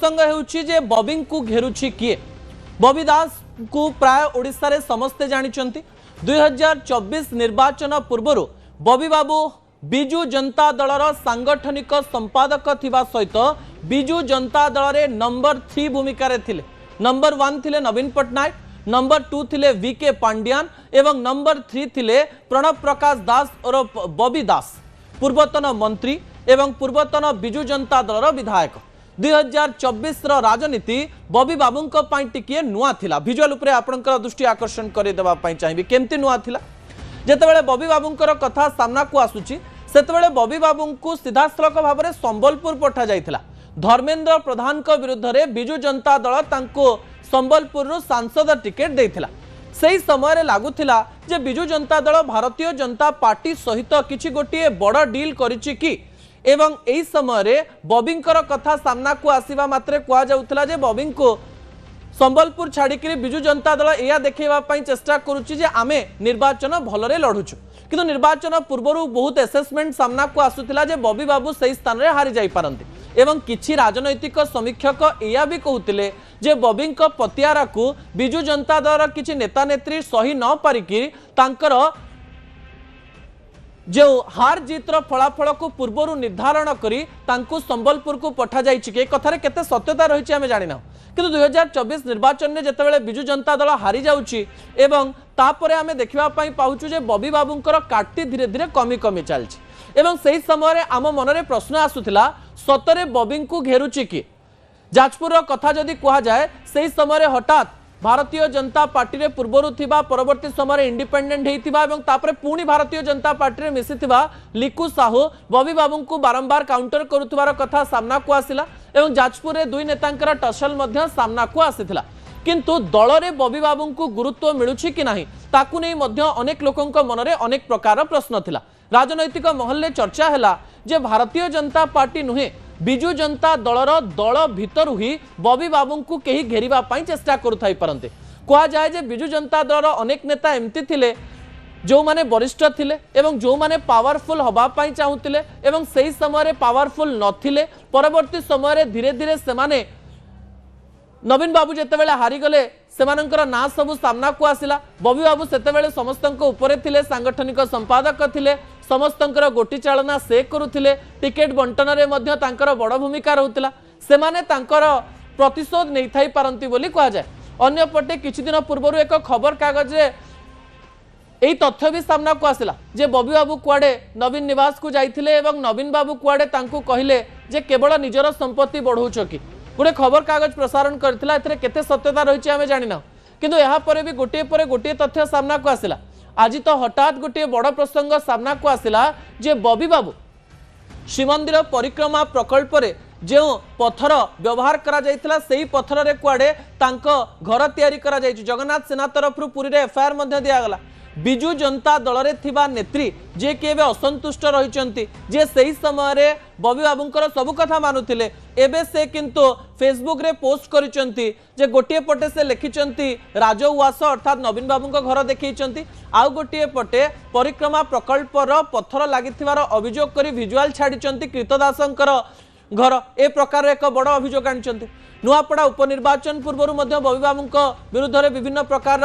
प्रसंग हेउछि जे बॉबी को घेरुछि किए। बॉबी दास को प्राय ओडिशा रे समस्ते जानिचंती। 2024 निर्वाचन पूर्व बॉबी बाबू बिजु जनता दलर सांगठनिक संपादक थिबा सहित बिजु जनता दल रे नंबर 3 भूमिका रे थिले। नंबर 1 थिले नवीन पटनायक, नंबर 2 थिले वीके पांड्यान एवं नंबर 3 थिले प्रणव प्रकाश दास और बॉबी दास, पूर्वतन मंत्री एवं पूर्वतन बिजु जनता दलर विधायक। 2024 राजनीति बॉबी बाबूंको पाई टिके नुआ थिला। विजुअल उपरे आपनकर दृष्टि आकर्षण करे देबा पाई चाहिबी केमती नुआ थिला। जेतेबेले बॉबी बाबूंकर कथा सामना को आसुची सेतेबेले बॉबी बाबूंको सीधासलख भाव में संबलपुर पठा जाइथिला। धर्मेंद्र प्रधान को विरुद्ध रे बिजु जनता दल तांको संबलपुर रु सांसद टिकेट देइथिला। सेही समय रे लागुथिला जे बिजु जनता दल भारतीय जनता पार्टी सहित किछि गोटिए बड़ डील करिछि कि एवं एही समय रे बॉबींकर कथा सामना को आसीबा मात्रे कुआ जाउथिला जे बॉबी को संबलपुर छाड़िकी बिजु जनता दल या देखा चेष्टा करुच्ची जे आमे निर्वाचन भलरे लड़ुचु, किंतु निर्वाचन पूर्व बहुत एसेसमेंट सामना को आसुथिला जे बॉबी बाबू सही स्थान रे हारी जाई पारंती एवं किछि राजनैतिक समीक्षक या भी कहते जे बॉबी पतियारा को बिजु जनता दल किछि नेता नेत्री सही न पारिकी तांकर जो हार जीतर फलाफल को पूर्व निर्धारण करी तांकु संबलपुर को पठा जाइछि के कथारे केते सत्यता रही आमे जानिना। किंतु 2024 निर्वाचन में जितेबाला बिजु जनता दल हारी जाउछि एवं तापरे आमे देखिबा पई पाउछु जे बॉबी बाबूंकर काटी धीरे धीरे कमी कमी चलछि एवं सही समय आम मनरे प्रश्न आसुथिला सतरे बॉबी को घेरुछि कि। जाजपुर कथा जदि कहा जाए सही समय हठात भारतीय जनता पार्टी रे पूर्वरु थिबा परवर्ती समय इंडिपेंडेंट हेतिबा एवं तापरे पुणी भारतीय जनता पार्टी रे मिसिथिबा लिकु साहू बॉबी बाबू को बारंबार काउंटर करुथिबार कथा सामना को आसिला एवं जाजपुर रे दुई नेतांकर टसल मध्य सामना को आसिथिला। किंतु दल रे बॉबी बाबू को गुरुत्व मिलुछि कि नाही ताकु नै मध्य अनेक लोकंक मनरे अनेक प्रकार प्रश्न थिला। राजनैतिक महल चर्चा हैला जे भारतीय जनता पार्टी नुहे बिजु जनता दलर दल भितर ही बॉबी बाबू को कहीं घेरिबा पई चेष्टा करुथाई परंते। कहा जाए जे बिजु जनता दलर अनेक नेता एमती थिले जो माने वरिष्ठ थिले एवं जो माने पावरफुल हबा पई चाहुतिले एवं सही समय पावरफुल नथिले परवर्ती समय धीरे धीरे सेमाने नवीन बाबू जेतेबेले हारी गले सेमानंकर ना सबु सामना को आसिला। बॉबी बाबू सेतेबेले समस्तंको उपरे थिले, सांगठनिक संपादक थिले, समस्तंकर गोटी चालना से करुथिले, टिकेट बंटन रे मध्य तांकर बड़ भूमिका रहुतिला। सेमाने तांकर प्रतिशोध नै थाई पारंती बोली कहा जाय। अन्य पटे किछि दिन पूर्व एक खबर कागज रे एई तथ्य भी सामना को आसिला जे बॉबी बाबू कुआडे नवीन निवास को जाइथिले एवं नवीन बाबू कुआडे तांको कहिले जे केवल निजर संपत्ति बढ़ौछ कि गोटे खबर कागज प्रसारण करथिला। एथरे केते सत्यता रहिछि आमे जानिना, किंतु यहाँ पर भी गोटे पर गोटे तथ्य सामना को आसिला। आज तो हठात गोटे बड़ प्रसंग सामना को आसिला जे बॉबी बाबू श्रीमंदिर परिक्रमा प्रकल्प रे जो पत्थर व्यवहार करा जाइथिला सेही पत्थर रे कुआडे तांको घर तैयारी करा जाइछि। जगन्नाथ सेना तरफ पुरी रे एफआईआर मध्य दिया गला। बिजु जनता दल रे थिबा नेत्री जे के असंतुष्ट रहिचंती जे सही समय रे बॉबी बाबूंकर सब कथा मानुथिले एबे से किंतु फेसबुक रे पोस्ट करिचंती जे गोटिए पटे से लिखिचंती राजउवास अर्थात नवीन बाबूंक घर देखैचंती आउ गोटिए पटे परिक्रमा प्रकल्प रो पत्थर लागिथिबार अभियोग करी विजुअल छाडिचंती कृतदासंकर घर ए प्रकार एक बड़ अभियोग आनिचंती। नुआपड़ा उपनिर्वाचन पूर्व मध्य बॉबी बाबूंक विरुद्ध रे विभिन्न प्रकार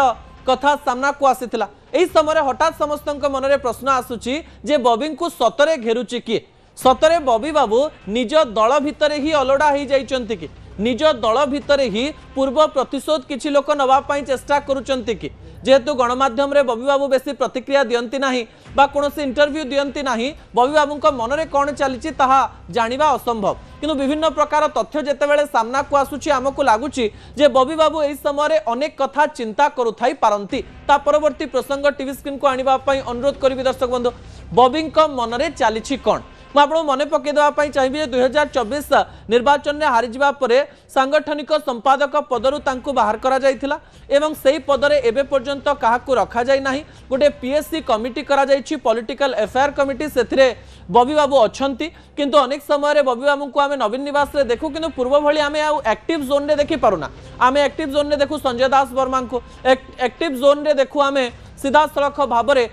कथा सामना को आसीथिला। एही समय हठात समस्तंक मनरे प्रश्न आसुची जे बॉबी को सतरे घेरुची किए। सतरे बॉबी बाबू निज दल भितर ही अलड़ा हो जाइचंती कि निज दल भितर ही पूर्व प्रतिशोध किछि लोक नवा पई चेष्टा करूचंती कि जेहेतु गणमाध्यम रे बॉबी बाबू बेसी प्रतिक्रिया दियंती नाही बा कोनोसी इंटरव्यू दियंती नाही बॉबी बाबूंक मनरे कोन चलीची ताहा जानिबा असंभव। किंतु विभिन्न प्रकार तथ्य जेतेबेले सामना को आसुची हमकु लागुची जे बॉबी बाबू एही समय अनेक कथा चिंता करुथाई पारंती। ता परवर्ती प्रसंग टीवी स्क्रीन को आनिबा पई अनुरोध करिवि दर्शक बंधु बॉबींक मनरे चलीची कोन मुझे मन पकई देवाई चाहिए 2024 निर्वाचन में हारीजा पर सांगठनिक संपादक पदरु तांकु बाहर करा जाइथिला एवं सही पदरे एबे पर्यंत काहाकु रखा जाय नाही। गोटे पीएससी कमिटी करा जाइछि पॉलिटिकल अफेयर कमिटी सेथिरे बॉबी बाबू अछंती किंतु अनेक समय रे बॉबी बाबू को आमे नवीन निवास रे देखु किंतु पूर्व भली आमे आ एक्टिव जोन रे देखि पारुना। आमे एक्टिव जोन रे देखु संजय दास वर्मा को एक्टिव जोन रे देखु आमे सीधा सड़क भाव में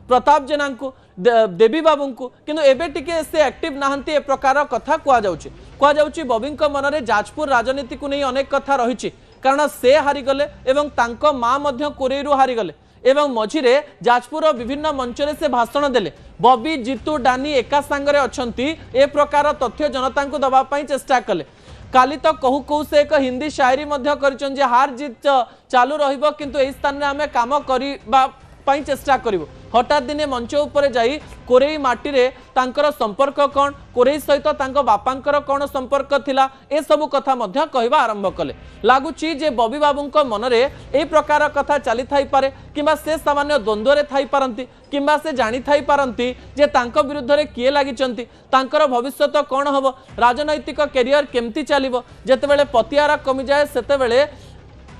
प्रताप जेना को देवी बाबू को किंतु एबे टिके से एक्टिव नाहंती ए प्रकार कथा कुआ जाउछि। कहुच्छी बॉबी मन में जाजपुर राजनीति को नहीं अनेक कथा रही कारण से हारीगले और माँ कोरेरु हारीगले एवं मझिरे जाजपुर विभिन्न मंचरे से भाषण देले बॉबी जीतू डानी एका सांगरे अछंती ए प्रकार तथ्य जनता को दबापाई चेष्टा कले काली तो कहू कहू से एक हिंदी शायरी मध्य करिछन जे हार जीत चालू रहिबो किंतु एही स्थान रे हमें काम करिबा पाई चेष्टा करिवो हठात दिने मंच उपरे जाई कोरेई माटी रे तांकर संपर्क कौन कोरेई सहित तांको बापांकर कौन संपर्क थिला ए सब कथा मध्य कहबा आरंभ कले लागुची जे बॉबी बाबूंको मनरे ए प्रकार कथा चली थाई पारे किंबा से सामान्य द्वंद्व रे थाई पारंती किंबा से जानी थाई पारंती जे तांको विरुद्ध रे किए लागिचंती तांकर भविष्यत कौन हबो राजनैतिक कैरियर केमती चलिबो जेतेबेले पतियारा कमी जाए सेतेबेले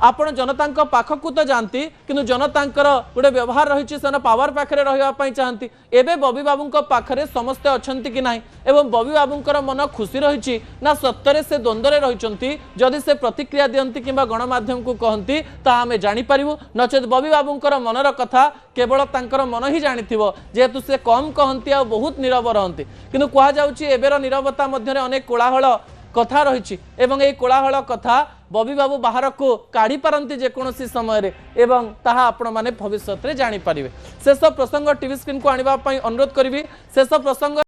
आपण जनता पाखकू तो जाती किंतु जनता गोटे व्यवहार रही से पावर पाखे रही चाहती एवं बॉबी बाबू पाखे समस्ते अच्छा कि ना एवं बॉबी बाबूंकर मन खुशी रही ना सत्तरे से द्वंद्व रही जदि से प्रतिक्रिया दियंती कि गणमाध्यम को कहती आम जापर नचेत बॉबी बाबूंकर मनर कथा केवल तांकर मन ही जानी जेहेतु से कम कहती आ बहुत नीरव रहती किंतु कहुच्छी एबेर नीरवता मध्य अनेक कोलाहल कथा रही एवं ए कोलाहल कथा बॉबी बाबू बाहर को काढ़ी पारंती जेकोसी समय रे एवं ताहा आपण माने भविष्य रे जानी पारिबे शेष प्रसंग टीवी स्क्रीन को आनिबा पई अनुरोध करिवि शेष प्रसंग